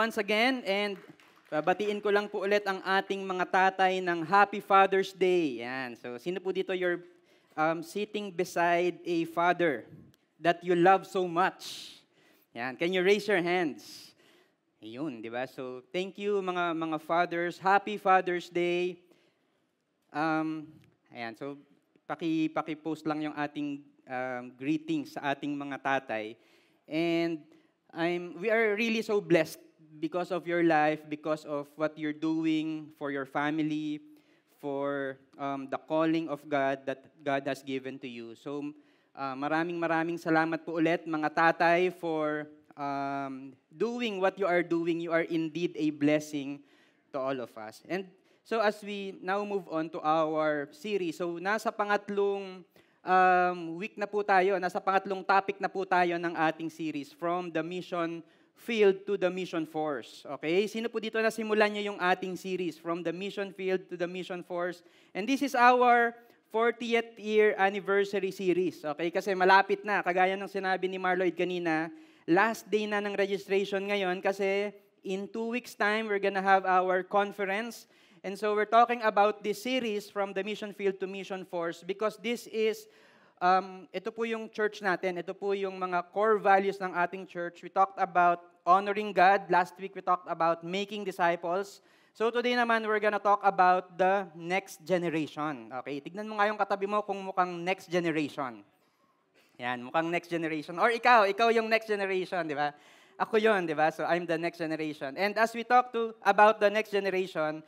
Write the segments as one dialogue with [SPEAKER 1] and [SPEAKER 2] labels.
[SPEAKER 1] Once again, and babatiin ko lang po ulit ang ating mga tatay ng Happy Father's Day. Yan. So, sino po dito you're sitting beside a father that you love so much? Yan. Can you raise your hands? Ayun, di ba? So, thank you mga fathers. Happy Father's Day. Ayan, so paki-post lang yung ating greetings sa ating mga tatay. And we are really so blessed because of your life, because of what you're doing for your family, for the calling of God that God has given to you. So, maraming salamat po ulit mga tatay for doing what you are doing. You are indeed a blessing to all of us. And so as we now move on to our series, so nasa pangatlong week na po tayo, nasa pangatlong topic na po tayo ng ating series, From the Mission Field to the Mission Force. Okay? Sino po dito na simulan niyo yung ating series, From the Mission Field to the Mission Force? And this is our 40th year anniversary series. Okay? Kasi malapit na, kagaya ng sinabi ni Marloyd kanina, last day na ng registration ngayon kasi in 2 weeks' time, we're gonna have our conference. And so we're talking about this series, From the Mission Field to Mission Force, because this is, ito po yung church natin, ito po yung mga core values ng ating church. We talked about honoring God. Last week, we talked about making disciples. So today naman, we're gonna talk about the next generation. Okay, tignan mo nga yung katabi mo kung mukhang next generation. Yan, mukhang next generation. Or ikaw yung next generation, di ba? Ako yun, di ba? So I'm the next generation. And as we talk about the next generation,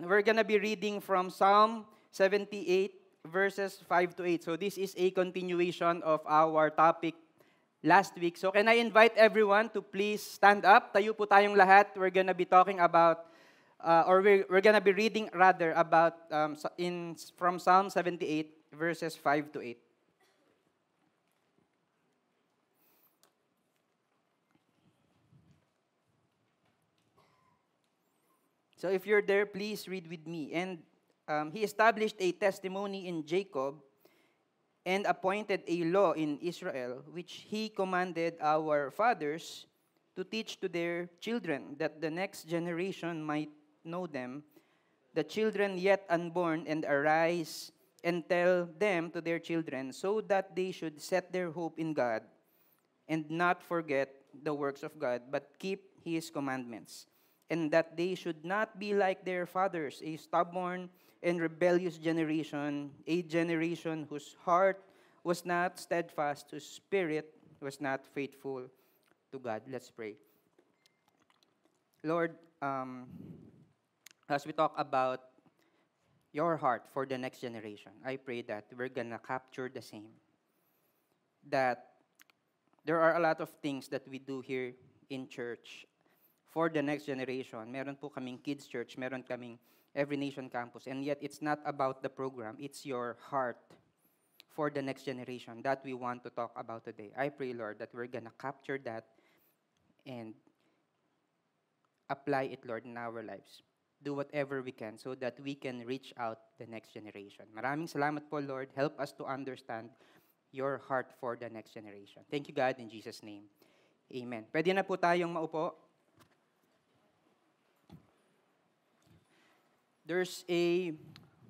[SPEAKER 1] we're gonna be reading from Psalm 78, verses 5 to 8. So this is a continuation of our topic last week. So can I invite everyone to please stand up? Tayo po tayong lahat. We're gonna be talking about, we're gonna be reading rather about from Psalm 78, verses 5 to 8. So if you're there, please read with me. And he established a testimony in Jacob and appointed a law in Israel, which he commanded our fathers to teach to their children, that the next generation might know them, the children yet unborn, and arise and tell them to their children, so that they should set their hope in God and not forget the works of God, but keep his commandments. And that they should not be like their fathers, a stubborn and rebellious generation, a generation whose heart was not steadfast, whose spirit was not faithful to God. Let's pray. Lord, as we talk about your heart for the next generation, I pray that we're gonna capture the same. That there are a lot of things that we do here in church for the next generation. Meron po kaming kids church, meron kaming Every Nation campus, and yet it's not about the program, it's your heart for the next generation that we want to talk about today. I pray, Lord, that we're gonna capture that and apply it, Lord, in our lives. Do whatever we can so that we can reach out the next generation. Maraming salamat po, Lord. Help us to understand your heart for the next generation. Thank you, God, in Jesus' name. Amen. Pwede na po tayong maupo. There's a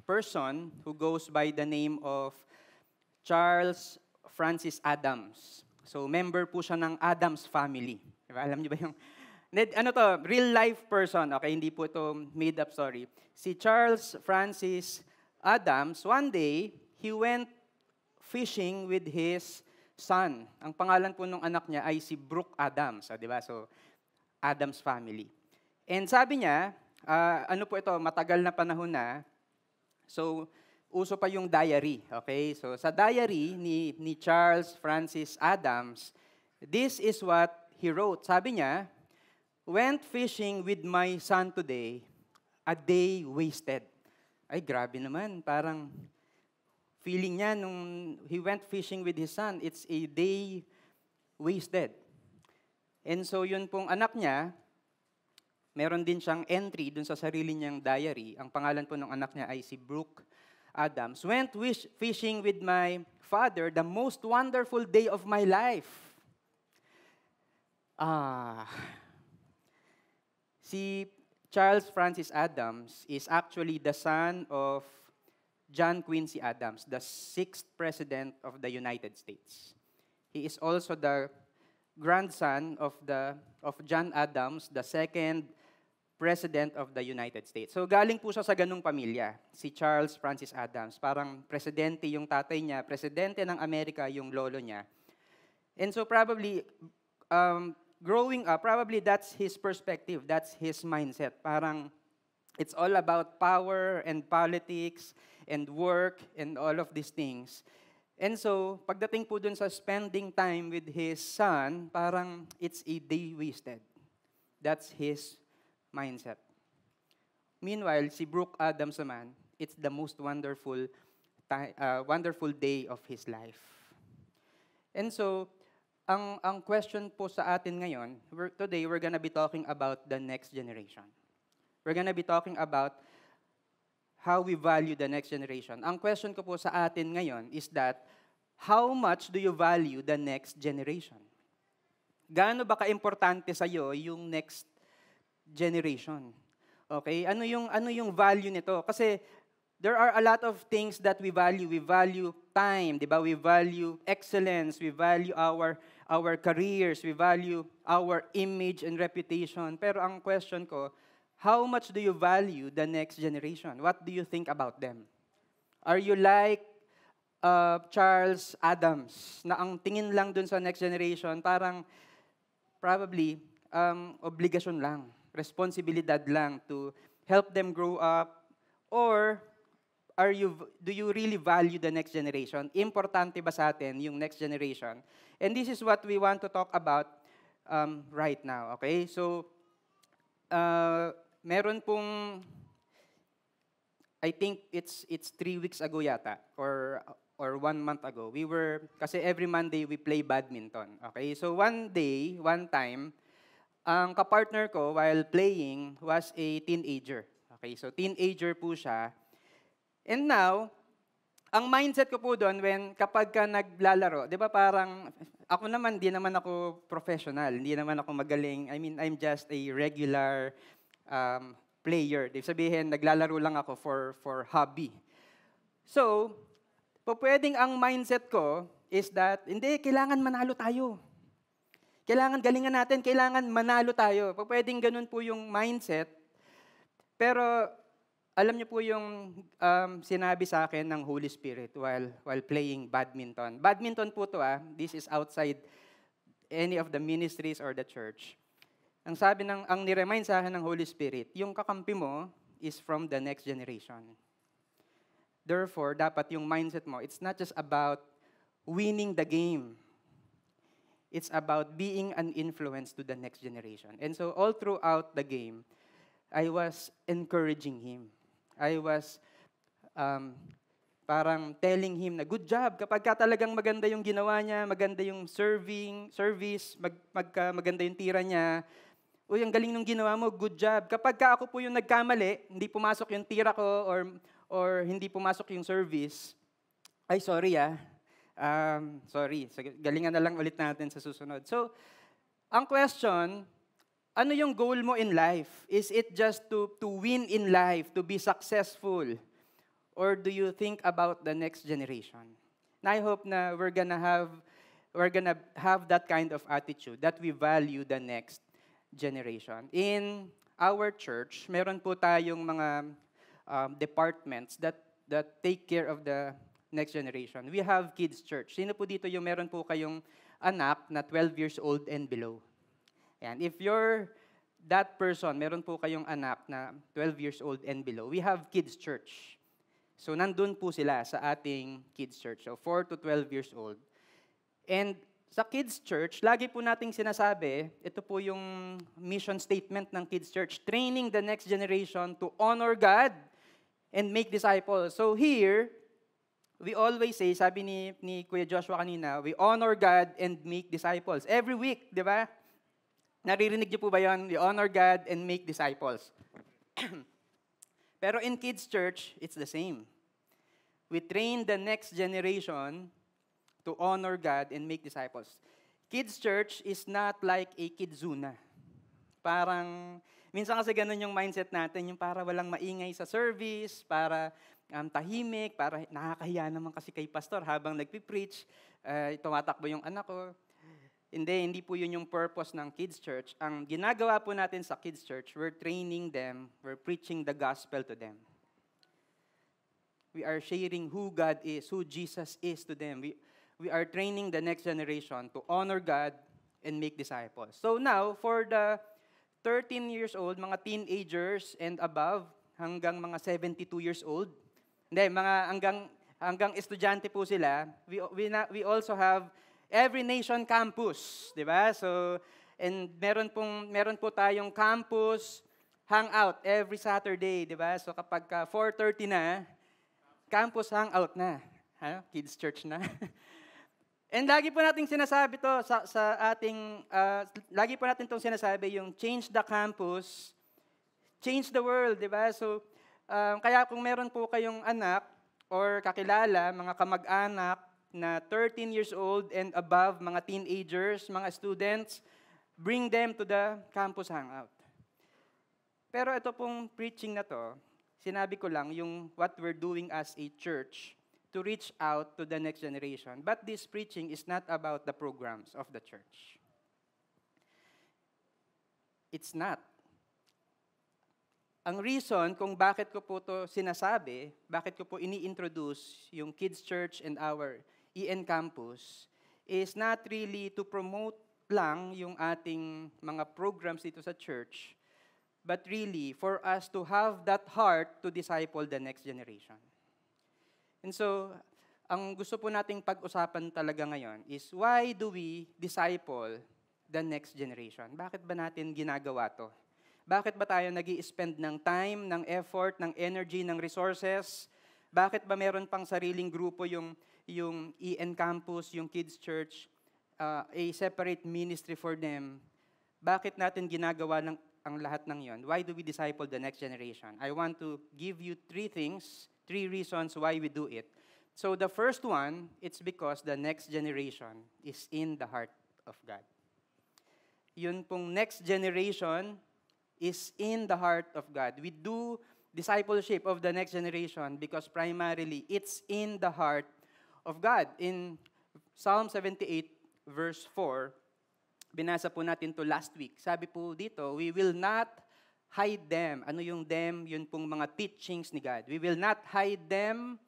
[SPEAKER 1] person who goes by the name of Charles Francis Adams. So, member po siya ng Adams family. Diba? Alam niyo ba yung... Ano to? Real life person. Okay, hindi po ito made up story. Si Charles Francis Adams, one day, he went fishing with his son. Ang pangalan po ng anak niya ay si Brooke Adams. Diba? So, Adams family. And sabi niya, ano po ito, matagal na panahon na. So, uso pa yung diary. Okay? So, sa diary ni Charles Francis Adams, this is what he wrote. Sabi niya, went fishing with my son today, a day wasted. ay grabe naman, parang feeling niya nung he went fishing with his son, it's a day wasted. And so yun pong anak niya, meron din siyang entry dun sa sarili niyang diary. Ang pangalan po ng anak niya ay si Brooke Adams. Went fishing with my father, the most wonderful day of my life. Si Charles Francis Adams is actually the son of John Quincy Adams, the 6th President of the United States. He is also the grandson of John Adams, the 2nd President of the United States. So galing po siya sa ganung pamilya, si Charles Francis Adams. Parang presidente yung tatay niya, presidente ng Amerika yung lolo niya. And so probably, growing up, probably that's his perspective, that's his mindset. Parang it's all about power and politics and work and all of these things. And so, pagdating po dun sa spending time with his son, parang it's a day wasted. That's his mindset. Meanwhile, si Brooke Adams naman, it's the most wonderful day of his life. And so, ang question po sa atin ngayon, today we're gonna be talking about the next generation. We're gonna be talking about how we value the next generation. Ang question ko po sa atin ngayon is that, how much do you value the next generation? Gaano ba ka-importante sa'yo yung next generation? Okay? Ano yung value nito? Kasi there are a lot of things that we value. We value time, di ba? We value excellence. We value our careers. We value our image and reputation. Pero ang question ko, how much do you value the next generation? What do you think about them? Are you like Charles Adams, na ang tingin lang dun sa next generation, parang probably obligasyon lang, responsibilidad lang to help them grow up? Or do you really value the next generation? Importante ba sa atin yung next generation? And this is what we want to talk about right now. Okay? So, meron pong, I think it's 3 weeks ago yata, or 1 month ago, kasi every Monday we play badminton. Okay? So one time, ang kapartner ko while playing was a teenager. Okay? So teenager po siya. And now, ang mindset ko po doon kapag ka naglalaro, di ba parang, ako naman, di naman ako professional, hindi naman ako magaling. I mean, I'm just a regular player. Di sabihin, naglalaro lang ako for hobby. So, pwedeng ang mindset ko is that, hindi, kailangan manalo tayo. Kailangan galingan natin, kailangan manalo tayo. Pwedeng ganun po yung mindset. Pero, alam niyo po yung sinabi sa akin ng Holy Spirit while playing badminton. Badminton po to this is outside any of the ministries or the church. Ang ni-remind sa akin ng Holy Spirit, yung kakampi mo is from the next generation. Therefore, dapat yung mindset mo, it's not just about winning the game. It's about being an influence to the next generation. And so all throughout the game, I was encouraging him. I was parang telling him na, good job, kapag ka talagang maganda yung ginawa niya, maganda yung service, maganda yung tira niya, uy, ang galing nung ginawa mo, good job. Kapag ka ako po yung nagkamali, hindi pumasok yung tira ko or hindi pumasok yung service, ay sorry sorry, galingan na lang ulit natin sa susunod. So, ang question, ano yung goal mo in life? Is it just to win in life, to be successful? Or do you think about the next generation? And I hope na we're gonna have that kind of attitude, that we value the next generation. In our church, meron po tayong mga departments that take care of the next generation. We have kids church. Sino po dito yung meron po kayong anak na 12 years old and below? And if you're that person, meron po kayong anak na 12 years old and below, we have kids church. So nandun po sila sa ating kids church. So 4 to 12 years old. And sa kids church, lagi po nating sinasabi, ito po yung mission statement ng kids church, training the next generation to honor God and make disciples. So here, we always say, sabi ni Kuya Joshua kanina, we honor God and make disciples. Every week, di ba? Naririnig niyo po ba yan? We honor God and make disciples. Pero in Kids Church, it's the same. We train the next generation to honor God and make disciples. Kids Church is not like a kidzuna. Parang, minsan kasi ganun yung mindset natin, yung para walang maingay sa service, para tahimik, para nakakahiya naman kasi kay pastor habang nagpipreach, tumatakbo yung anak ko. Hindi po yun yung purpose ng Kids Church. Ang ginagawa po natin sa Kids Church, we're training them, we're preaching the gospel to them. We are sharing who God is, who Jesus is to them. We are training the next generation to honor God and make disciples. So now, for the 13 years old, mga teenagers and above, hanggang mga 72 years old, hanggang estudyante po sila, we also have every nation campus, di ba? So, and meron po tayong campus hangout every Saturday, di ba? So kapag 4:30 na, campus hangout na. Kids church na. And lagi po nating sinasabi to sa ating, lagi po natin itong sinasabi, yung change the campus, change the world, di ba? So, kaya kung meron po kayong anak or kakilala, mga kamag-anak na 13 years old and above, mga teenagers, mga students, bring them to the campus hangout. Pero ito pong preaching na to, sinabi ko lang yung what we're doing as a church to reach out to the next generation. But this preaching is not about the programs of the church. It's not. Ang reason kung bakit ko po to sinasabi, bakit ko po ini-introduce yung Kids Church and our EN Campus, is not really to promote lang yung ating mga programs dito sa church, but really for us to have that heart to disciple the next generation. And so, ang gusto po nating pag-usapan talaga ngayon is why do we disciple the next generation? Bakit ba natin ginagawa to? Bakit ba tayo nag-i-spend ng time, ng effort, ng energy, ng resources? Bakit ba meron pang sariling grupo yung EN Campus, yung Kids Church, a separate ministry for them? Bakit natin ginagawa ang lahat ng yon? Why do we disciple the next generation? I want to give you 3 things, 3 reasons why we do it. So the first one, it's because the next generation is in the heart of God. Yun pong next generation is in the heart of God. We do discipleship of the next generation because primarily it's in the heart of God. In Psalm 78 verse 4, binasa po natin to last week. Sabi po dito, we will not hide them. Ano yung them? Yun pong mga teachings ni God. We will not hide them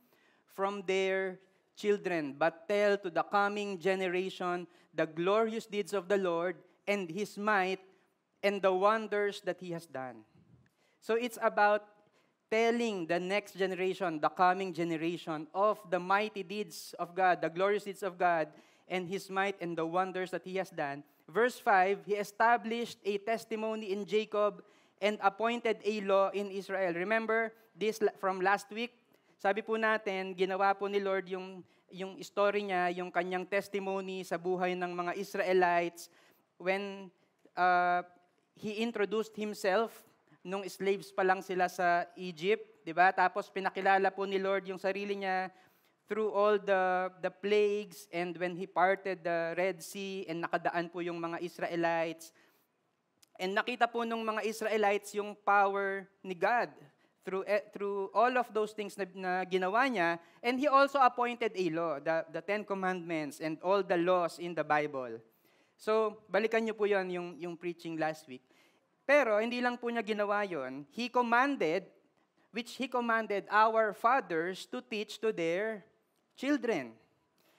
[SPEAKER 1] from their children, but tell to the coming generation the glorious deeds of the Lord and His might and the wonders that He has done. So it's about telling the next generation, the coming generation, of the mighty deeds of God, the glorious deeds of God, and His might and the wonders that He has done. Verse 5, He established a testimony in Jacob and appointed a law in Israel. Remember this from last week? Sabi po natin, ginawa po ni Lord yung story niya, yung kanyang testimony sa buhay ng mga Israelites when He introduced Himself nung slaves pa lang sila sa Egypt, di ba? Tapos pinakilala po ni Lord yung sarili niya through all the plagues and when He parted the Red Sea and nakadaan po yung mga Israelites. And nakita po nung mga Israelites yung power ni God through all of those things na ginawa niya. And He also appointed a law, the 10 Commandments and all the laws in the Bible. So, balikan niyo po yon yung preaching last week. Pero hindi lang po niya ginawa yon. He commanded our fathers to teach to their children.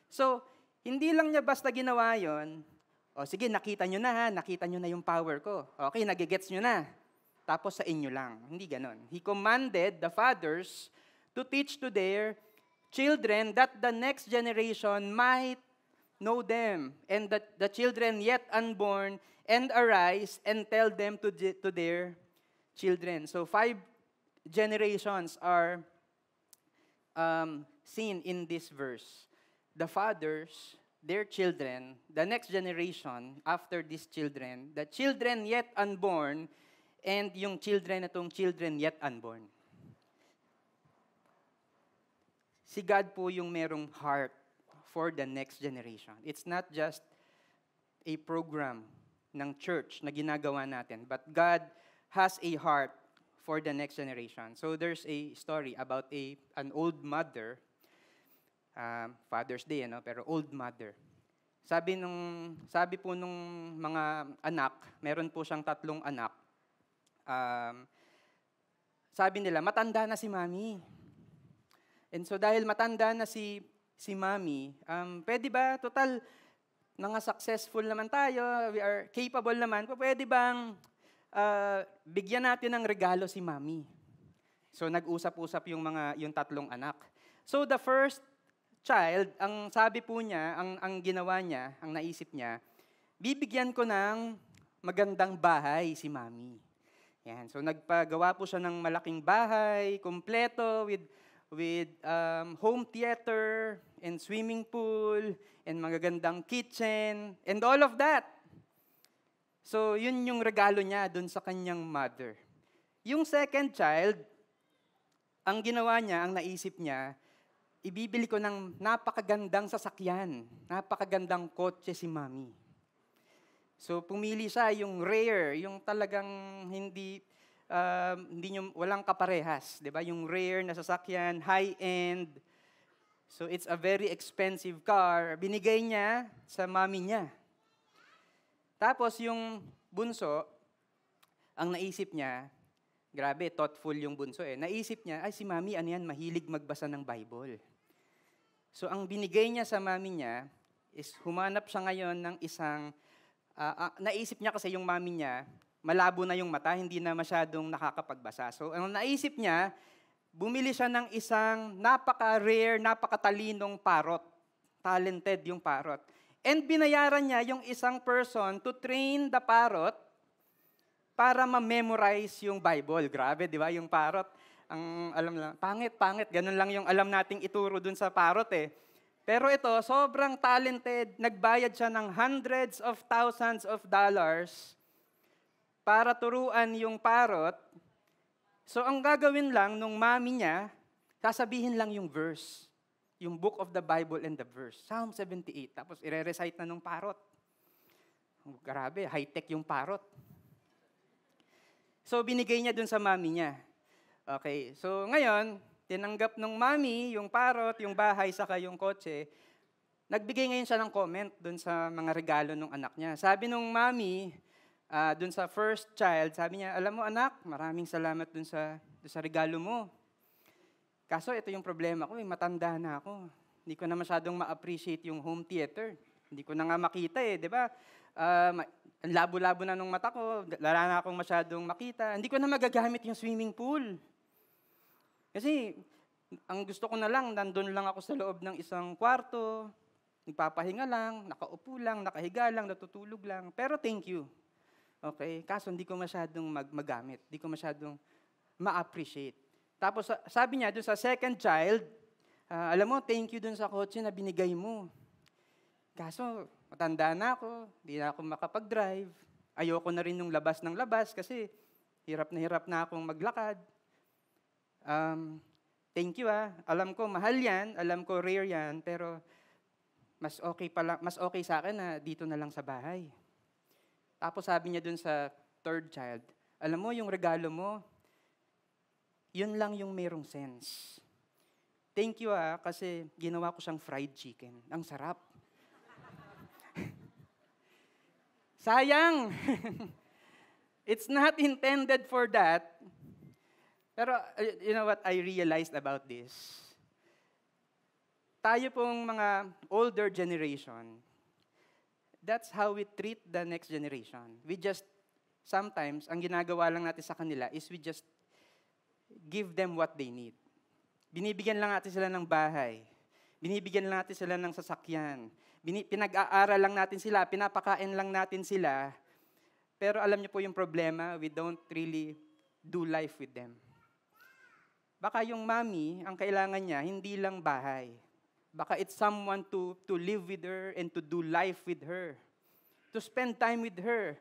[SPEAKER 1] So, hindi lang niya basta ginawa yon. O sige, nakita niyo na yung power ko. Okay, nagigets niyo na. Tapos sa inyo lang. Hindi ganon. He commanded the fathers to teach to their children that the next generation might know them, and that the children yet unborn and arise and tell them to their children. So 5 generations are seen in this verse. The fathers, their children, the next generation after these children, the children yet unborn, and yung children na tong children yet unborn. Si God po yung merong heart for the next generation. It's not just a program ng church na ginagawa natin, but God has a heart for the next generation. So there's a story about an old mother, Father's Day, pero old mother. Sabi po nung mga anak, meron po siyang 3 anak. Sabi nila, matanda na si Mami. And so dahil matanda na si Mami, pwede ba, total, mga successful naman tayo, we are capable naman, pwede bang bigyan natin ng regalo si Mami? So nag-usap-usap yung 3 anak. So the first child, ang sabi po niya, ang ginawa niya, ang naisip niya, bibigyan ko ng magandang bahay si Mami. Yan. So nagpagawa po siya ng malaking bahay, kumpleto with home theater and swimming pool and magagandang kitchen and all of that. So yun yung regalo niya dun sa kanyang mother. Yung second child, ang ginawa niya, ang naisip niya, ibibili ko ng napakagandang sasakyan, napakagandang kotse si Mami. So pumili siya yung rare, yung talagang walang kaparehas, 'di ba? Yung rare na sasakyan, high-end. So it's a very expensive car. Binigay niya sa Mami niya. Tapos yung bunso, ang naisip niya, grabe, thoughtful yung bunso Naisip niya, si Mami, mahilig magbasa ng Bible. So ang binigay niya sa Mami niya is humanap siya ngayon ng isang, naisip niya kasi yung Mami niya, malabo na yung mata, hindi na masyadong nakakapagbasa. So ang naisip niya, bumili siya ng isang napaka-rare, napakatalinong parrot. Talented yung parrot. And binayaran niya yung isang person to train the parrot para ma-memorize yung Bible. Grabe, di ba? Yung parrot, ang alam lang, pangit. Ganun lang yung alam nating ituro dun sa parrot Pero ito, sobrang talented. Nagbayad siya ng hundreds of thousands of dollars para turuan yung parrot. So ang gagawin lang nung Mami niya, sasabihin lang yung verse. Yung book of the Bible and the verse. Psalm 78. Tapos ire-recite na nung parrot. Grabe, high-tech yung parrot. So binigay niya dun sa Mami niya. Okay, so ngayon, tinanggap nung Mami yung parrot, yung bahay, saka yung kotse. Nagbigay ngayon siya ng comment dun sa mga regalo ng anak niya. Sabi nung Mami, dun sa first child, sabi niya, alam mo anak, maraming salamat dun sa regalo mo. Kaso ito yung problema ko, matanda na ako. Hindi ko na masyadong ma-appreciate yung home theater. Hindi ko na nga makita di ba? Ang labo-labo na nung mata ko, wala na akong masyadong makita. Hindi ko na magagamit yung swimming pool. Kasi ang gusto ko na lang, nandun lang ako sa loob ng isang kwarto, nagpapahinga lang, nakaupo lang, nakahiga lang, natutulog lang. Pero thank you. Okay? Kaso hindi ko masyadong magamit. Hindi ko masyadong ma-appreciate. Tapos sabi niya dun sa second child, alam mo, thank you dun sa kotse na binigay mo. Kaso matanda na ako, hindi na ako makapag-drive. Ayoko na rin nung labas ng labas kasi hirap na akong maglakad. Thank you Alam ko mahal yan, alam ko rare yan, pero mas okay sa akin na dito na lang sa bahay. Tapos sabi niya dun sa third child, alam mo yung regalo mo, yun lang yung merong sense. Thank you kasi ginawa ko siyang fried chicken. Ang sarap. Sayang! It's not intended for that. Pero you know what I realized about this? Tayo pong mga older generation, that's how we treat the next generation. Sometimes, ang ginagawa lang natin sa kanila is we just give them what they need. Binibigyan lang natin sila ng bahay. Binibigyan lang natin sila ng sasakyan. Pinag-aaral lang natin sila, pinapakain lang natin sila. Pero alam niyo po yung problema, we don't really do life with them. Baka yung mommy, ang kailangan niya, hindi lang bahay. Baka it's someone to live with her and to do life with her. To spend time with her.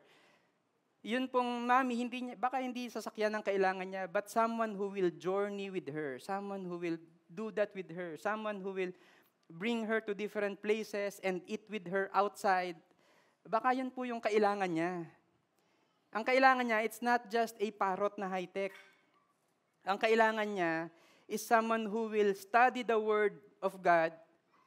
[SPEAKER 1] Yun pong mommy, baka hindi sasakyan ang kailangan niya, but someone who will journey with her. Someone who will do that with her. Someone who will bring her to different places and eat with her outside. Baka yun po yung kailangan niya. Ang kailangan niya, it's not just a parrot na high-tech. Ang kailangan niya is someone who will study the Word of God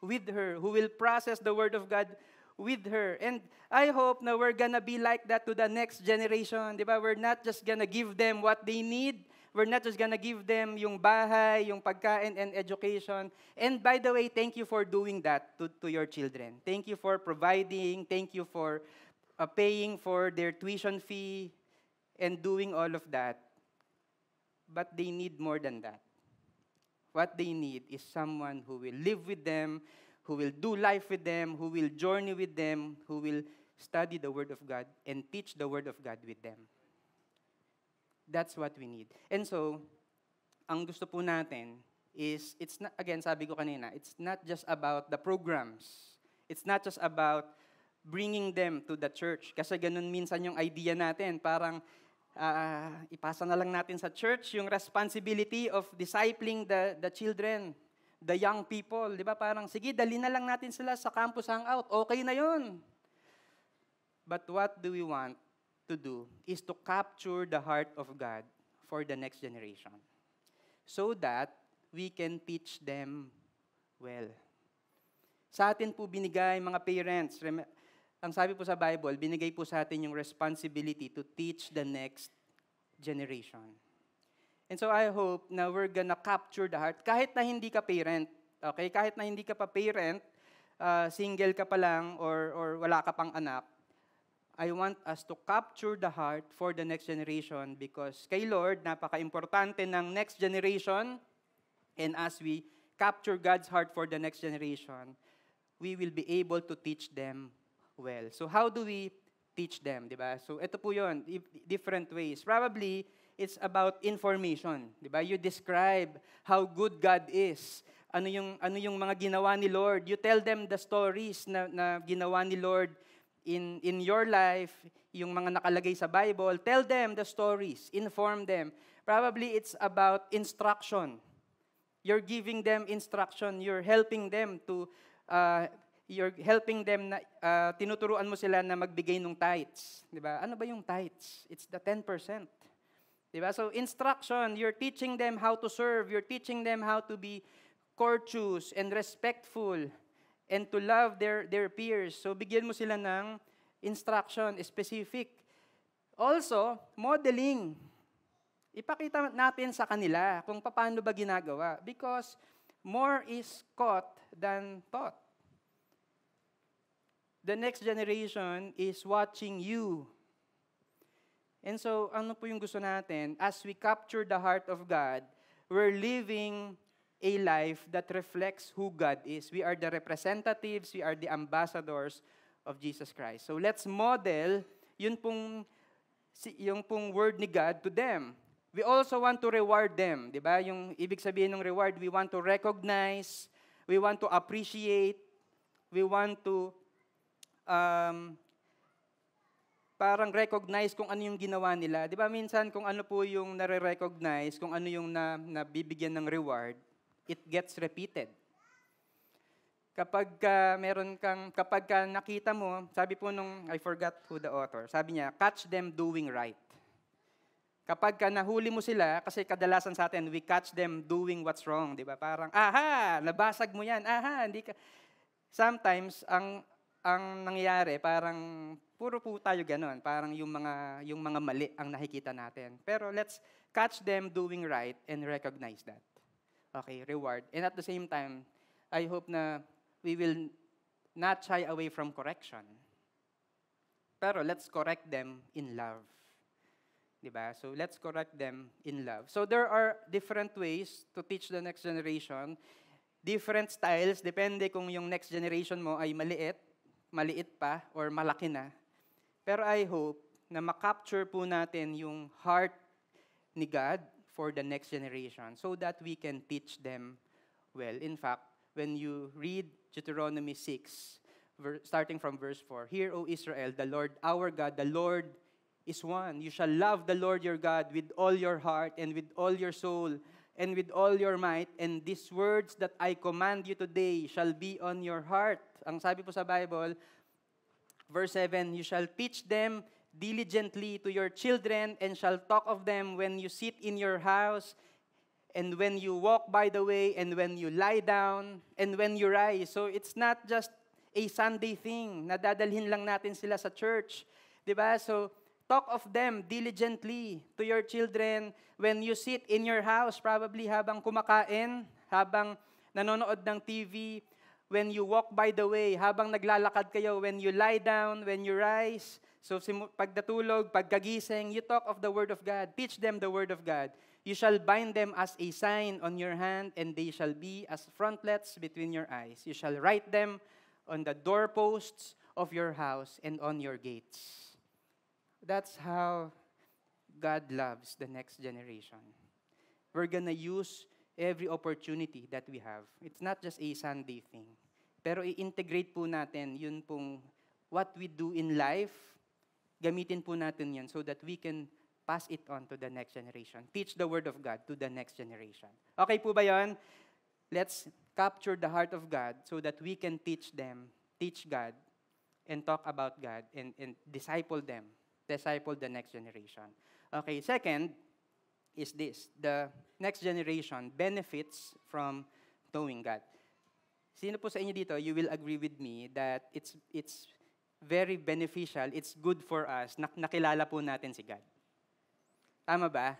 [SPEAKER 1] with her, who will process the Word of God with her. And I hope na we're gonna be like that to the next generation. Di ba? We're not just gonna give them what they need. We're not just gonna give them yung bahay, yung pagkain, and education. And by the way, thank you for doing that to your children. Thank you for providing. Thank you for paying for their tuition fee and doing all of that. But they need more than that. What they need is someone who will live with them, who will do life with them, who will journey with them, who will study the Word of God and teach the Word of God with them. That's what we need. And so, ang gusto po natin is, it's not, again, sabi ko kanina, it's not just about the programs. It's not just about bringing them to the church. Kasi ganun minsan yung idea natin, parang ipasa na lang natin sa church yung responsibility of discipling the children, the young people. Di ba? Parang, sige, dali na lang natin sila sa campus hangout. Okay na yun. But what do we want to do is to capture the heart of God for the next generation so that we can teach them well. Sa atin po binigay, mga parents, ang sabi po sa Bible, binigay po sa atin yung responsibility to teach the next generation. And so I hope na we're gonna capture the heart, kahit na hindi ka parent, okay? Kahit na hindi ka pa parent, single ka pa lang, or wala ka pang anak, I want us to capture the heart for the next generation because kay Lord, napaka-importante ng next generation, and as we capture God's heart for the next generation, we will be able to teach them well. So how do we teach them, di ba? So ito po yun, different ways. Probably, it's about information, di ba? You describe how good God is. Ano yung mga ginawa ni Lord. You tell them the stories na ginawa ni Lord in your life, yung mga nakalagay sa Bible. Tell them the stories. Inform them. Probably, it's about instruction. You're giving them instruction. You're helping them na tinuturuan mo sila na magbigay ng tithes. Di ba? Ano ba yung tithes? It's the 10%. Di ba? So instruction, you're teaching them how to serve. You're teaching them how to be courteous and respectful and to love their peers. So bigyan mo sila ng instruction, specific. Also, modeling. Ipakita natin sa kanila kung paano ba ginagawa. Because more is caught than taught. The next generation is watching you. And so, ano po yung gusto natin? As we capture the heart of God, we're living a life that reflects who God is. We are the representatives, we are the ambassadors of Jesus Christ. So let's model yung pong word ni God to them. We also want to reward them. Di ba? Yung ibig sabihin ng reward, we want to recognize, we want to appreciate, we want to parang recognize kung ano yung ginawa nila. Di ba minsan kung ano po yung nare-recognize, kung ano yung nabibigyan ng reward, it gets repeated. Kapag nakita mo, sabi po I forgot who the author, sabi niya, catch them doing right. Kapag nahuli mo sila, kasi kadalasan sa atin, we catch them doing what's wrong. Di ba? Parang, aha, nabasag mo yan, aha, hindi ka. Sometimes, ang nangyayari, parang puro po tayo ganon. Parang yung mga mali ang nakikita natin. Pero let's catch them doing right and recognize that. Okay, reward. And at the same time, I hope na we will not shy away from correction. Pero let's correct them in love. Diba? So let's correct them in love. So there are different ways to teach the next generation. Different styles, depende kung yung next generation mo ay maliit pa, or malaki na. Pero I hope na makapture po natin yung heart ni God for the next generation so that we can teach them well. In fact, when you read Deuteronomy 6, starting from verse 4, "Hear, O Israel, the Lord our God, the Lord is one. You shall love the Lord your God with all your heart and with all your soul and with all your might. And these words that I command you today shall be on your heart." Ang sabi po sa Bible, verse 7, "You shall teach them diligently to your children and shall talk of them when you sit in your house and when you walk by the way and when you lie down and when you rise." So it's not just a Sunday thing na dadalhin lang natin sila sa church. Diba? So talk of them diligently to your children when you sit in your house, probably habang kumakain, habang nanonood ng TV, when you walk by the way, habang naglalakad kayo, when you lie down, when you rise. So pagdatulog, pagkagising, you talk of the Word of God. Teach them the Word of God. "You shall bind them as a sign on your hand, and they shall be as frontlets between your eyes. You shall write them on the doorposts of your house and on your gates." That's how God loves the next generation. We're gonna use every opportunity that we have. It's not just a Sunday thing. Pero i-integrate po natin yun pong what we do in life, gamitin po natin yan so that we can pass it on to the next generation. Teach the Word of God to the next generation. Okay po ba yun? Let's capture the heart of God so that we can teach God, and talk about God, and disciple the next generation. Okay, second is this: the next generation benefits from knowing God. Sino po sa inyo dito, you will agree with me that it's very beneficial, it's good for us na nakilala po natin si God. Tama ba?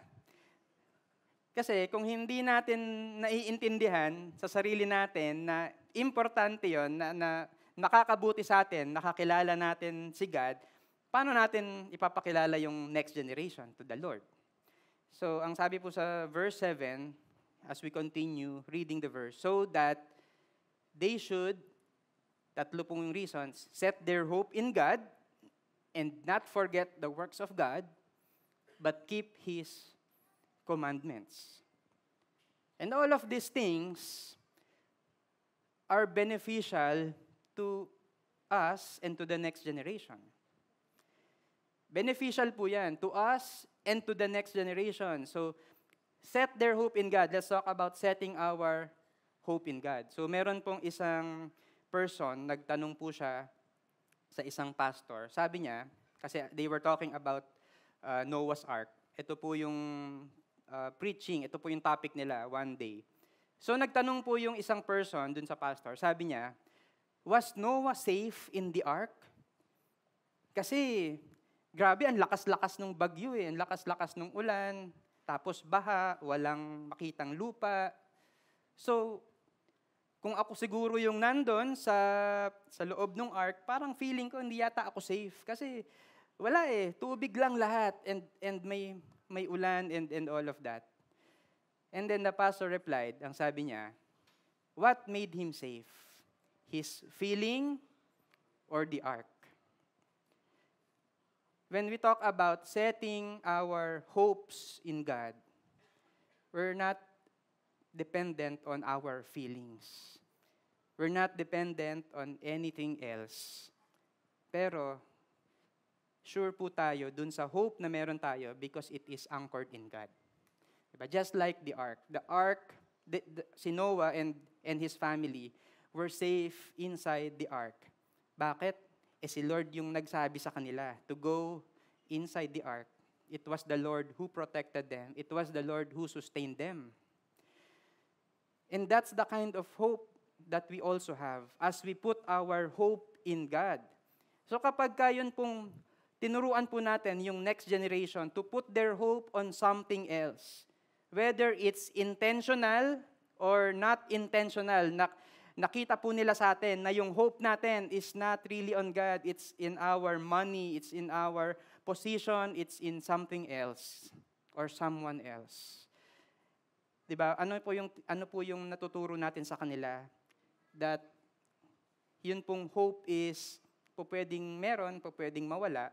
[SPEAKER 1] Kasi kung hindi natin naiintindihan sa sarili natin na importante yon, na nakakabuti sa atin, nakakilala natin si God, paano natin ipapakilala yung next generation to the Lord? So, ang sabi po sa verse 7, as we continue reading the verse, "So that they should," tatlo pong reasons, "set their hope in God and not forget the works of God, but keep His commandments." And all of these things are beneficial to us and to the next generation. Beneficial po yan to us and to the next generation. So, set their hope in God. Let's talk about setting our hope in God. So, meron pong isang person, nagtanong po siya sa isang pastor. Sabi niya, kasi they were talking about Noah's Ark. Ito po yung preaching, ito po yung topic nila one day. So, nagtanong po yung isang person dun sa pastor. Sabi niya, "Was Noah safe in the ark?" Kasi, grabe, ang lakas-lakas ng bagyo eh. Ang lakas-lakas ng ulan. Tapos baha, walang makitang lupa. So, kung ako siguro yung nandun sa loob ng ark, parang feeling ko hindi yata ako safe. Kasi wala eh, tubig lang lahat and may ulan and all of that. And then the pastor replied, ang sabi niya, "What made him safe? His feeling or the ark?" When we talk about setting our hopes in God, we're not dependent on our feelings. We're not dependent on anything else. Pero, sure po tayo dun sa hope na meron tayo because it is anchored in God. Diba? Just like the ark. The ark, si Noah and his family were safe inside the ark. Bakit? Si Lord yung nagsabi sa kanila to go inside the ark. It was the Lord who protected them. It was the Lord who sustained them. And that's the kind of hope that we also have as we put our hope in God. So kapag yun pong tinuruan po natin yung next generation to put their hope on something else, whether it's intentional or not intentional, nakita po nila sa atin na yung hope natin is not really on God, it's in our money, it's in our position, it's in something else or someone else. Diba? Ano po yung natuturo natin sa kanila? That yun pong hope is po pwedeng meron, po pwedeng mawala.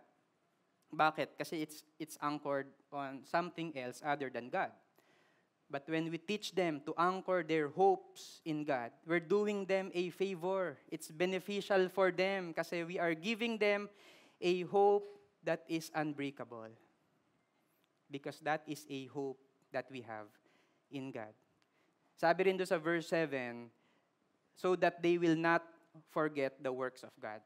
[SPEAKER 1] Bakit? Kasi it's anchored on something else other than God. But when we teach them to anchor their hopes in God, we're doing them a favor. It's beneficial for them kasi we are giving them a hope that is unbreakable. Because that is a hope that we have in God. Sabi rin doon sa verse 7, so that they will not forget the works of God.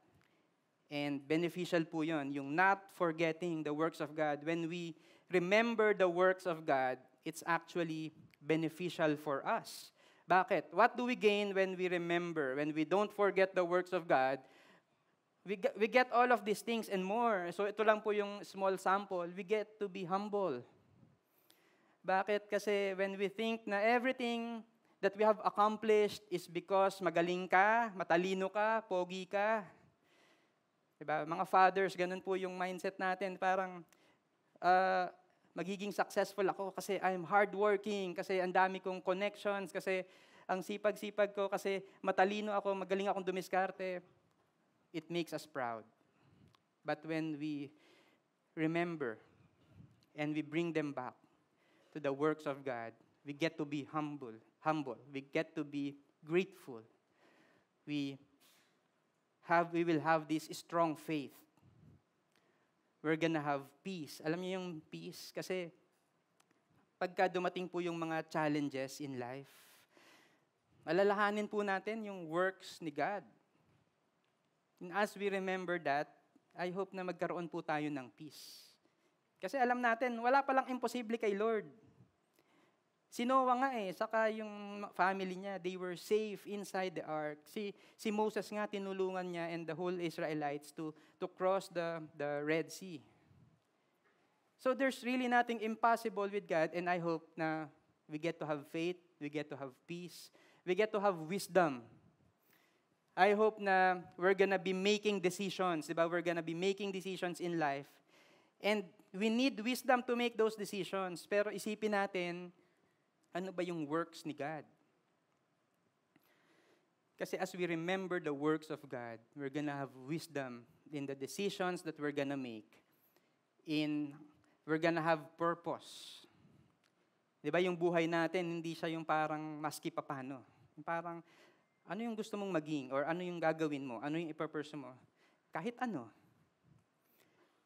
[SPEAKER 1] And beneficial po yun, yung not forgetting the works of God. When we remember the works of God, it's actually beneficial for us. Bakit? What do we gain when we remember, when we don't forget the works of God? We get all of these things and more. So ito lang po yung small sample. We get to be humble. Bakit? Kasi when we think na everything that we have accomplished is because magaling ka, matalino ka, pogi ka. Diba? Mga fathers, ganun po yung mindset natin. Parang, magiging successful ako kasi I'm hardworking, kasi ang dami kong connections, kasi ang sipag-sipag ko, kasi matalino ako, magaling akong dumiskarte. It makes us proud. But when we remember and we bring them back to the works of God, we get to be humble. We get to be grateful. We will have this strong faith. We're gonna have peace. Alam niyo yung peace? Kasi pagka dumating po yung mga challenges in life, alalahanin po natin yung works ni God. And as we remember that, I hope na magkaroon po tayo ng peace. Kasi alam natin, wala palang imposible kay Lord. Si Noah nga saka yung family niya, they were safe inside the ark. Si Moses nga, tinulungan niya and the whole Israelites to cross the Red Sea. So there's really nothing impossible with God, and I hope na we get to have faith, we get to have peace, we get to have wisdom. I hope na we're gonna be making decisions, diba? We're gonna be making decisions in life. And we need wisdom to make those decisions. Pero isipin natin, ano ba yung works ni God? Kasi as we remember the works of God, we're gonna have wisdom in the decisions that we're gonna make. We're gonna have purpose. Di ba yung buhay natin, hindi siya yung parang maski papano. Yung parang, ano yung gusto mong maging? Or ano yung gagawin mo? Ano yung ipapursue mo? Kahit ano.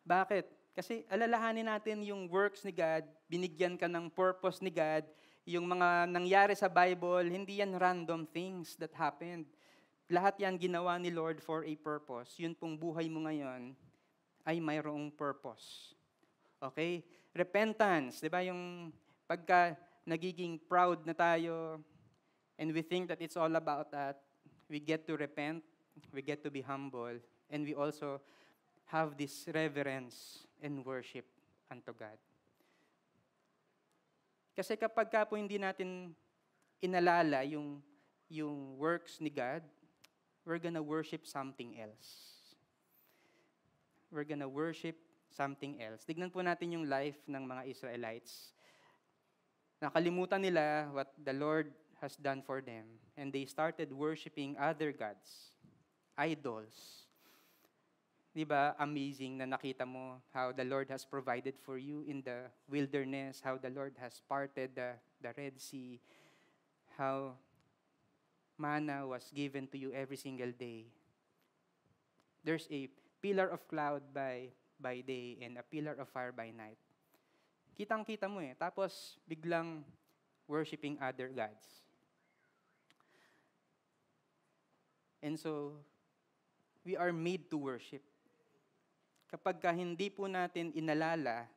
[SPEAKER 1] Bakit? Kasi alalahanin natin yung works ni God, binigyan ka ng purpose ni God. Yung mga nangyari sa Bible, hindi yan random things that happened. Lahat yan ginawa ni Lord for a purpose. Yun pong buhay mo ngayon ay mayroong purpose. Okay? Repentance, di ba? Yung pagka nagiging proud na tayo and we think that it's all about that, we get to repent, we get to be humble, and we also have this reverence and worship unto God. Kasi kapag ka po hindi natin inalala yung works ni God, we're gonna worship something else. We're gonna worship something else. Tignan po natin yung life ng mga Israelites. Nakalimutan nila what the Lord has done for them, and they started worshiping other gods, idols. Diba, amazing na nakita mo how the Lord has provided for you in the wilderness, how the Lord has parted the Red Sea, how manna was given to you every single day. There's a pillar of cloud by day and a pillar of fire by night. Kitang-kita mo tapos biglang worshiping other gods. And so, we are made to worship. Kapag hindi po natin inalala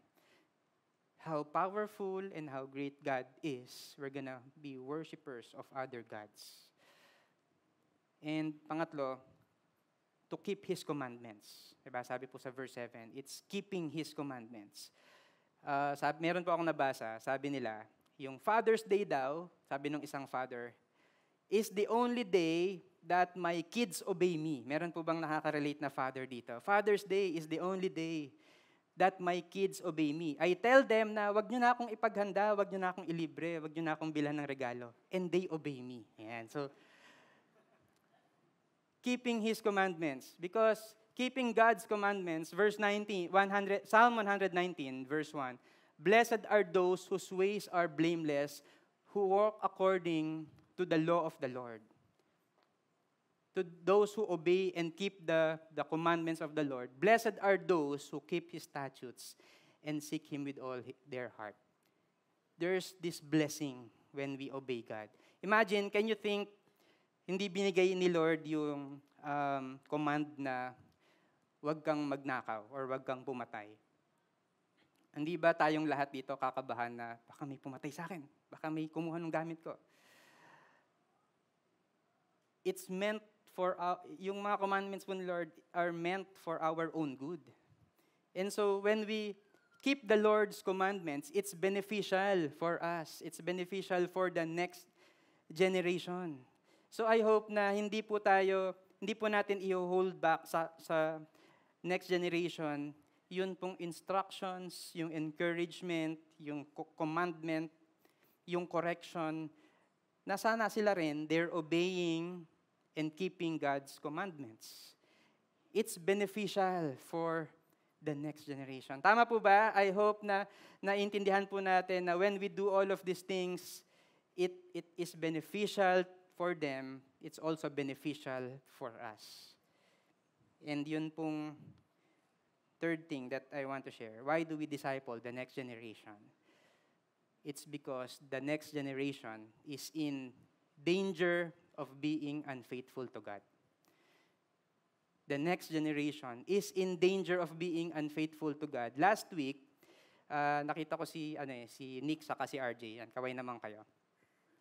[SPEAKER 1] how powerful and how great God is, we're gonna be worshipers of other gods. And pangatlo, to keep His commandments. Diba? Sabi po sa verse 7, it's keeping His commandments. Meron po akong nabasa, sabi nila, yung Father's Day daw, sabi ng isang father, is the only day that my kids obey me. Meron po bang nakaka-relate na father dito? Father's Day is the only day that my kids obey me. I tell them na wag nyo na akong ipaghanda, wag nyo na akong ilibre, wag nyo na akong bilhan ng regalo. And they obey me. Ayan. So, keeping His commandments. Because keeping God's commandments, Psalm 119, verse 1, blessed are those whose ways are blameless, who walk according to the law of the Lord. To those who obey and keep the commandments of the Lord, blessed are those who keep His statutes and seek Him with all their heart. There's this blessing when we obey God. Imagine, can you think, hindi binigay ni Lord yung command na huwag kang magnakaw or huwag kang pumatay. Hindi ba tayong lahat dito kakabahan na baka may pumatay sa akin, baka may kumuha ng gamit ko? It's meant for, yung mga commandments po ni Lord are meant for our own good. And so when we keep the Lord's commandments, it's beneficial for us. It's beneficial for the next generation. So I hope na hindi po natin i-hold back sa next generation yun pong instructions, yung encouragement, yung commandment, yung correction, na sana sila rin, they're obeying and keeping God's commandments. It's beneficial for the next generation. Tama po ba? I hope na naintindihan po natin na when we do all of these things, it is beneficial for them. It's also beneficial for us. And yun pong third thing that I want to share. Why do we disciple the next generation? It's because the next generation is in danger of being unfaithful to God. The next generation is in danger of being unfaithful to God. Last week, nakita ko si Nick saka si RJ. Yan, kaway naman kayo.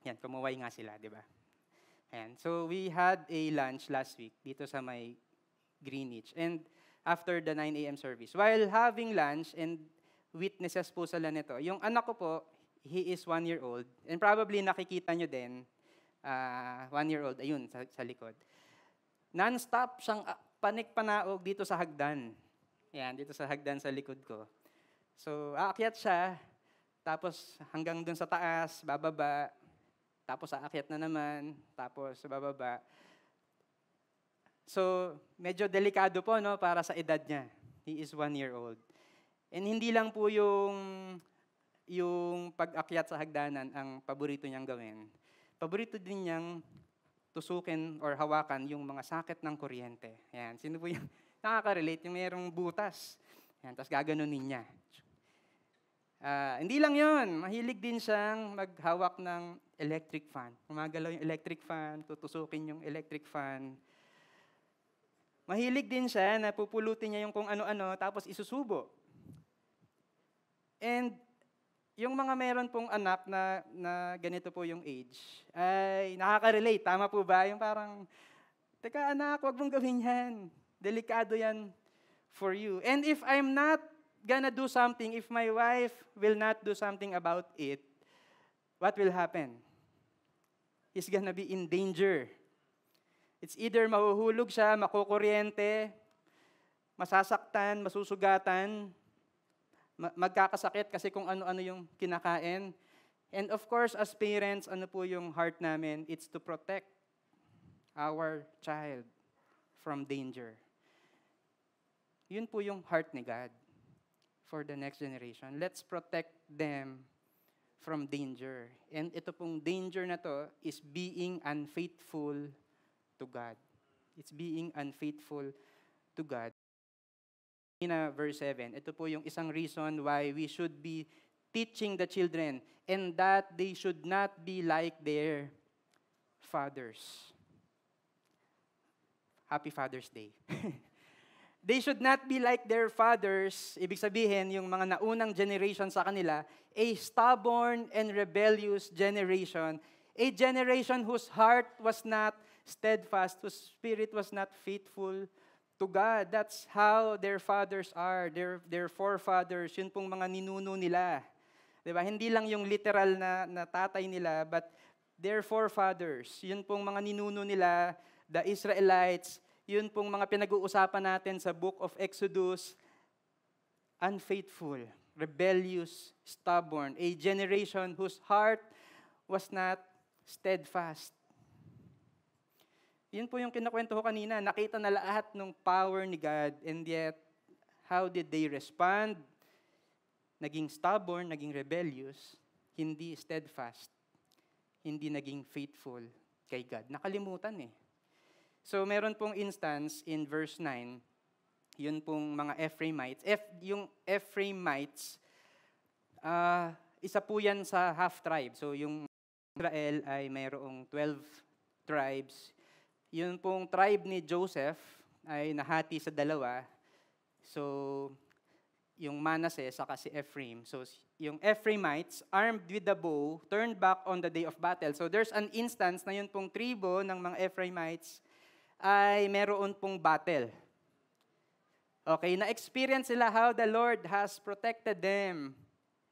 [SPEAKER 1] Yan, kumuway nga sila, di ba? And so we had a lunch last week dito sa may Greenwich. And after the 9 a.m. service, while having lunch and witnesses po sila nito, yung anak ko po, he is 1 year old. And probably nakikita nyo din, 1 year old, ayun, sa likod. Non-stop siyang panik-panaog dito sa hagdan. Yan, dito sa hagdan sa likod ko. So, aakyat siya, tapos hanggang dun sa taas, bababa, tapos aakyat na naman, tapos bababa. So, medyo delikado po, no, para sa edad niya. He is 1 year old. And hindi lang po yung pag-akyat sa hagdanan ang paborito niyang gawin. Paborito din niyang tusukin or hawakan yung mga sakit ng kuryente. Yan. Sino po yung nakaka-relate? Yung mayroong butas. Yan. Tapos gaganunin niya. Hindi lang yun. Mahilig din siyang maghawak ng electric fan. Gumagalaw yung electric fan, tutusukin yung electric fan. Mahilig din siya na pupulutin niya yung kung ano-ano, tapos isusubo. And yung mga meron pong anak na ganito po yung age, ay nakaka-relate. Tama po ba? Yung parang, teka anak, wag mong gawin yan. Delikado yan for you. And if I'm not gonna do something, if my wife will not do something about it, what will happen? He's gonna be in danger. It's either mahuhulog siya, makukuryente, masasaktan, masusugatan, magkakasakit kasi kung ano-ano yung kinakain. And of course, as parents, ano po yung heart namin? It's to protect our child from danger. Yun po yung heart ni God for the next generation. Let's protect them from danger. And ito pong danger na to is being unfaithful to God. It's being unfaithful to God. In verse 7, ito po yung isang reason why we should be teaching the children and that they should not be like their fathers. Happy Father's Day. They should not be like their fathers, ibig sabihin, yung mga naunang generation sa kanila, a stubborn and rebellious generation, a generation whose heart was not steadfast, whose spirit was not faithful to God. That's how their fathers are, their forefathers, yun pong mga ninuno nila. Diba? Hindi lang yung literal na tatay nila, but their forefathers, yun pong mga ninuno nila, the Israelites, yun pong mga pinag-uusapan natin sa book of Exodus, unfaithful, rebellious, stubborn, a generation whose heart was not steadfast. Yun po yung kinakwento ko kanina. Nakita na lahat ng power ni God, and yet, how did they respond? Naging stubborn, naging rebellious, hindi steadfast. hindi naging faithful kay God. Nakalimutan eh. So meron pong instance in verse 9, yun pong mga Ephraimites. Yung Ephraimites, isa po yan sa half-tribe. So yung Israel ay mayroong 12 tribes. Yun pong tribe ni Joseph ay nahati sa dalawa. So yung Manasseh saka si Ephraim. So yung Ephraimites, armed with the bow, turned back on the day of battle. So there's an instance na yun pong tribo ng mga Ephraimites ay meron pong battle. Okay, na-experience sila how the Lord has protected them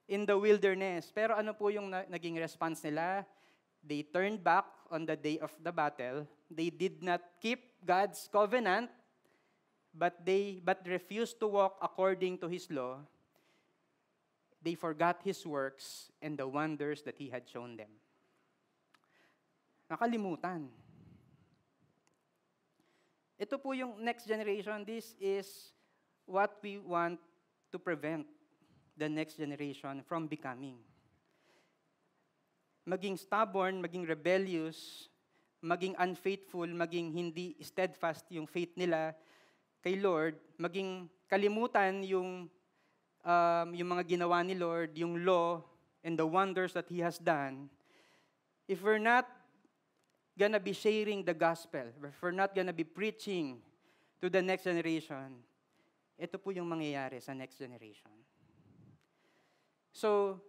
[SPEAKER 1] in the wilderness. Pero ano po yung naging response nila? They turned back on the day of the battle. They did not keep God's covenant, but refused to walk according to His law. They forgot His works and the wonders that He had shown them. Nakalimutan. Ito po yung next generation. This is what we want to prevent the next generation from becoming. Maging stubborn, maging rebellious, maging unfaithful, maging hindi steadfast yung faith nila kay Lord, maging kalimutan yung mga ginawa ni Lord, yung law and the wonders that He has done. If we're not gonna be sharing the gospel, if we're not gonna be preaching to the next generation, ito po yung mangyayari sa next generation. So,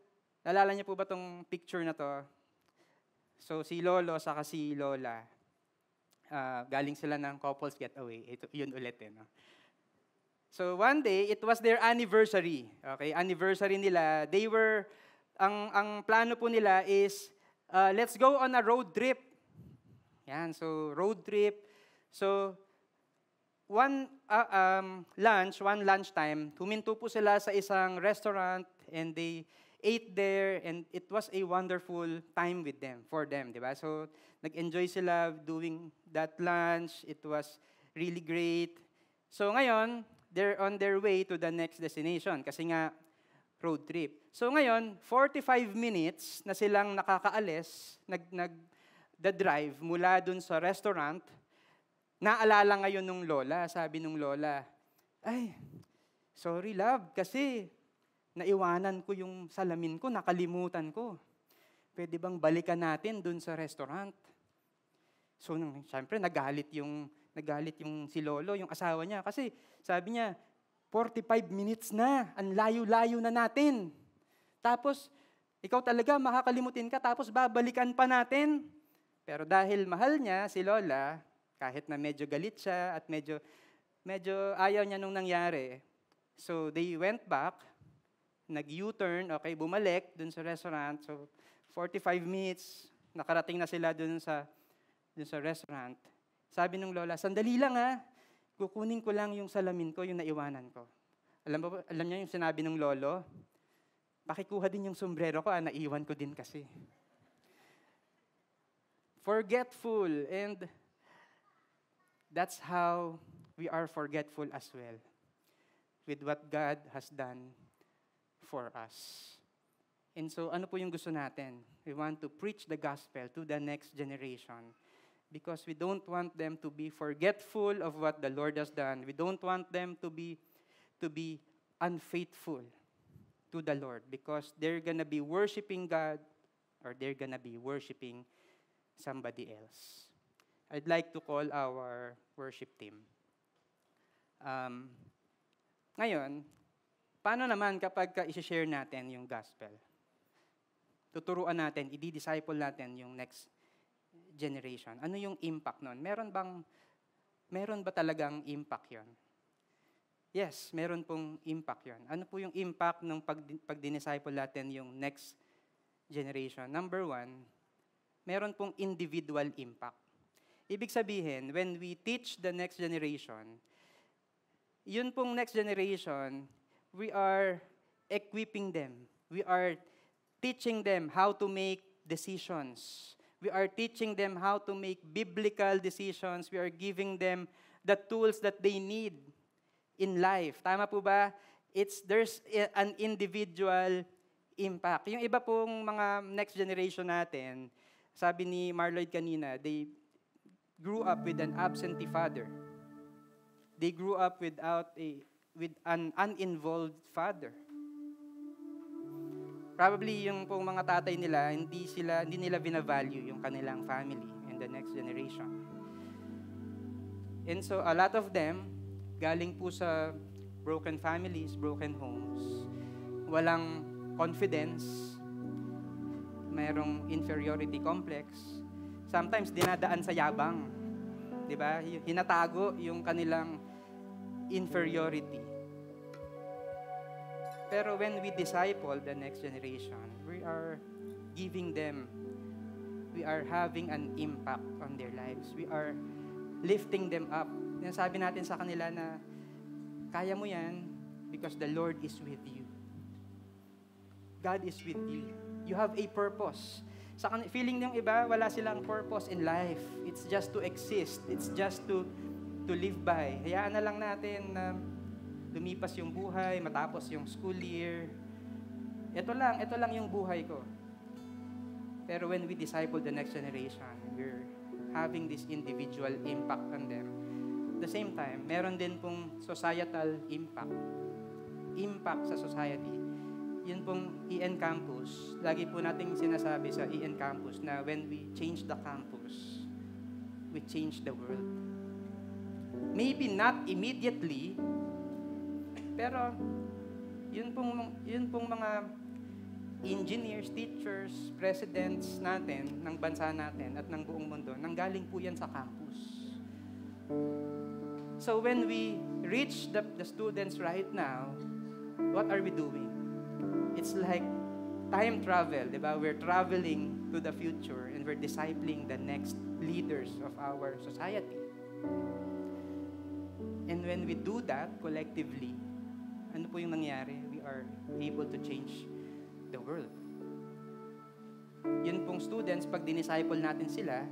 [SPEAKER 1] naalala niyo po ba tong picture na to? So, si Lolo saka si Lola, galing sila ng couples getaway. Ito, yun ulit eh. No? So, one day, it was their anniversary. Okay, anniversary nila. They were, ang plano po nila is, let's go on a road trip. Yan, so road trip. So, one lunchtime, huminto po sila sa isang restaurant and they ate there and it was a wonderful time with them, for them, di ba? So, nag-enjoy sila doing that lunch. It was really great. So, ngayon, they're on their way to the next destination kasi nga, road trip. So, ngayon, 45 minutes na silang nakakaalis, the drive mula dun sa restaurant, naalala ngayon nung lola, sabi nung lola, ay, sorry love, kasi naiwanan ko yung salamin ko, nakalimutan ko. Pwede bang balikan natin dun sa restaurant? So, syempre, nagalit yung si lolo, yung asawa niya, kasi sabi niya, 45 minutes na, ang layo-layo na natin. Tapos, ikaw talaga makakalimutin ka, tapos babalikan pa natin. Pero dahil mahal niya si Lola, kahit na medyo galit siya at medyo ayaw niya nung nangyari, so they went back, nag-U-turn, okay, bumalik dun sa restaurant. So 45 minutes, nakarating na sila dun sa restaurant. Sabi nung Lola, sandali lang kukunin ko lang yung salamin ko, yung naiwanan ko. Alam niya yung sinabi ng lolo? Pakikuha din yung sombrero ko, naiwan ko din kasi. Forgetful, and that's how we are forgetful as well with what God has done for us. And so, ano po yung gusto natin? We want to preach the gospel to the next generation because we don't want them to be forgetful of what the Lord has done. We don't want them to be unfaithful to the Lord because they're gonna be worshiping God or they're gonna be worshiping somebody else. I'd like to call our worship team. Ngayon, paano naman kapag i-share natin yung gospel? Tuturuan natin, i-disciple natin yung next generation. Ano yung impact nun? Meron ba talagang impact yon? Yes, meron pong impact yon. Ano po yung impact ng pag-disciple natin yung next generation? Number 1, meron pong individual impact. Ibig sabihin, when we teach the next generation, yun pong next generation, we are equipping them. We are teaching them how to make decisions. We are teaching them how to make biblical decisions. We are giving them the tools that they need in life. Tama po ba? There's an individual impact. Yung iba pong mga next generation natin, Sabi ni Marloyd kanina, they grew up with an absentee father. They grew up with an uninvolved father. Probably yung pong mga tatay nila, hindi nila binavalue yung kanilang family and the next generation. And so a lot of them, galing po sa broken families, broken homes, walang confidence, mayroong inferiority complex, sometimes dinadaan sa yabang, di ba? Hinatago yung kanilang inferiority. Pero when we disciple the next generation, we are giving them, we are having an impact on their lives. We are lifting them up. Sabi natin sa kanila na, kaya mo yan because the Lord is with you. God is with you. You have a purpose. Feeling ng iba, wala silang purpose in life. It's just to exist. It's just to live by. Hayaan na lang natin na lumipas yung buhay, matapos yung school year. Ito lang yung buhay ko. Pero when we disciple the next generation, we're having this individual impact on them. At the same time, meron din pong societal impact. Impact sa society. Yun pong EN Campus. Lagi po nating sinasabi sa EN Campus na when we change the campus, we change the world. Maybe not immediately, pero yun pong mga engineers, teachers, presidents natin, ng bansa natin at ng buong mundo, nanggaling po yan sa campus. So when we reach the students right now, what are we doing? It's like time travel, di ba? We're traveling to the future and we're discipling the next leaders of our society. And when we do that collectively, ano po yung nangyari? We are able to change the world. Yun pong students, pag dinisciple natin sila,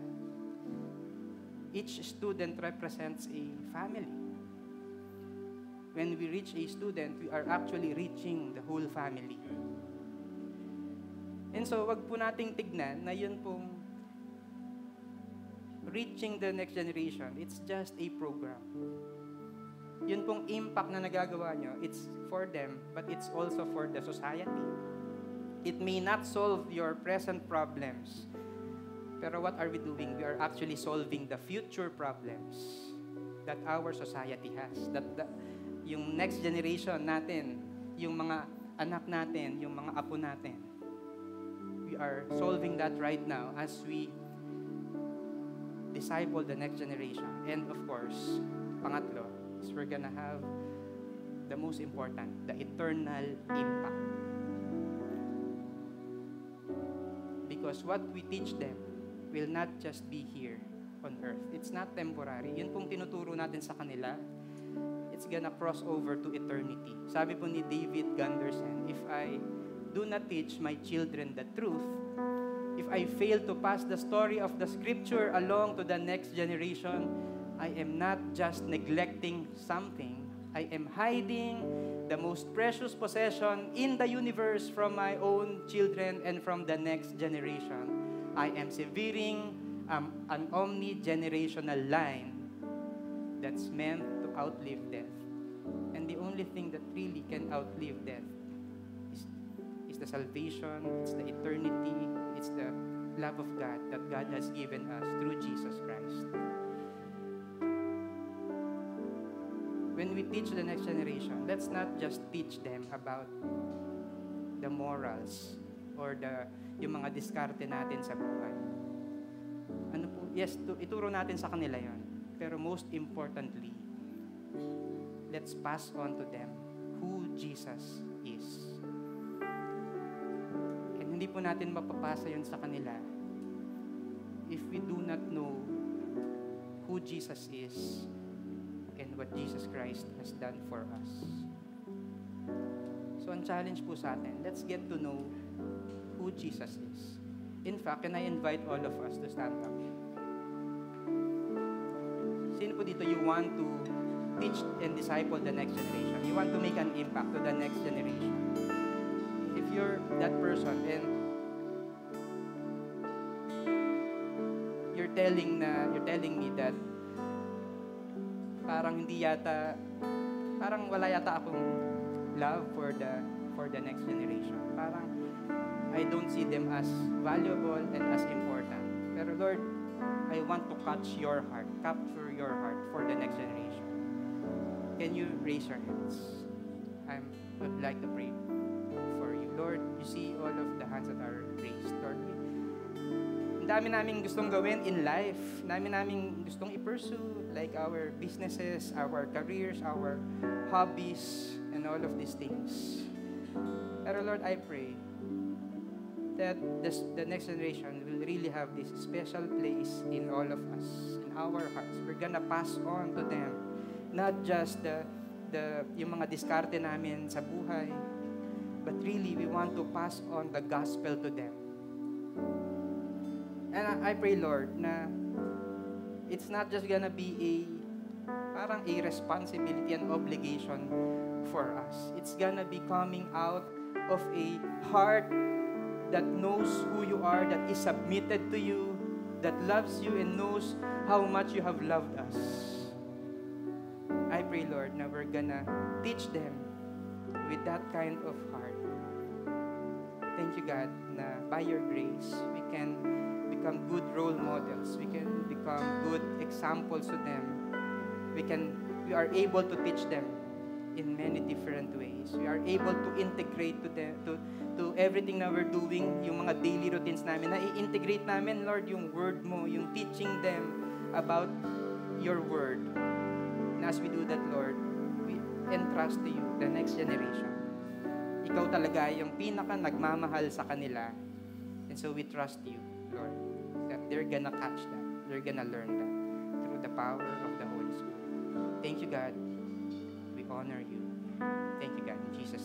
[SPEAKER 1] each student represents a family. When we reach a student, we are actually reaching the whole family. And so, wag po nating tignan na yun pong reaching the next generation, it's just a program. Yun pong impact na nagagawa nyo, it's for them, but it's also for the society. It may not solve your present problems, pero what are we doing? We are actually solving the future problems that our society has. Yung next generation natin, yung mga anak natin, yung mga apo natin, we are solving that right now as we disciple the next generation. And of course, pangatlo, we're gonna have the most important, the eternal impact. Because what we teach them will not just be here on earth. It's not temporary. Yun pong tinuturo natin sa kanila, it's gonna cross over to eternity. Sabi po ni David Gunderson, if I do not teach my children the truth, if I fail to pass the story of the scripture along to the next generation, I am not just neglecting something. I am hiding the most precious possession in the universe from my own children and from the next generation. I am severing an omni-generational line that's meant to outlive death. And the only thing that really can outlive death is the salvation, it's the eternity, it's the love of God that God has given us through Jesus Christ. When we teach the next generation, let's not just teach them about the morals or yung mga diskarte natin sa buhay. Ano po? Yes, ituro natin sa kanila yon. Pero most importantly, let's pass on to them who Jesus is. And hindi po natin mapapasa yon sa kanila if we do not know who Jesus is and what Jesus Christ has done for us. So, ang challenge po sa atin, let's get to know who Jesus is. In fact, can I invite all of us to stand up? Sino po dito you want to teach and disciple the next generation? You want to make an impact to the next generation? If you're that person, and you're telling me that parang wala yata akong love for the next generation. Parang I don't see them as valuable and as important. Pero Lord, I want to capture your heart for the next generation. Can you raise your hands? I would like to pray for you. Lord, you see all of the hands that are raised. Lord, ang dami naming gustong gawin in life. Dami naming gustong i-pursue, like our businesses, our careers, our hobbies, and all of these things. Pero Lord, I pray that the next generation will really have this special place in all of us, in our hearts. We're gonna pass on to them, not just yung mga diskarte namin sa buhay, but really we want to pass on the gospel to them. And I pray, Lord, na it's not just gonna be parang a responsibility and obligation for us. It's gonna be coming out of a heart that knows who you are, that is submitted to you, that loves you and knows how much you have loved us. I pray, Lord, na we're gonna teach them with that kind of heart. Thank you, God, na by your grace, we can become good role models. We can become good examples to them. We are able to teach them in many different ways. We are able to integrate to them, to everything na we're doing, yung mga daily routines namin, na i-integrate namin, Lord, yung word mo, yung teaching them about your word. And as we do that, Lord, we entrust to you the next generation. Ikaw talaga yung pinaka nagmamahal sa kanila. And so we trust you, Lord, that they're gonna catch that. They're gonna learn that through the power of the Holy Spirit. Thank you, God. We honor you. Thank you, God. In Jesus'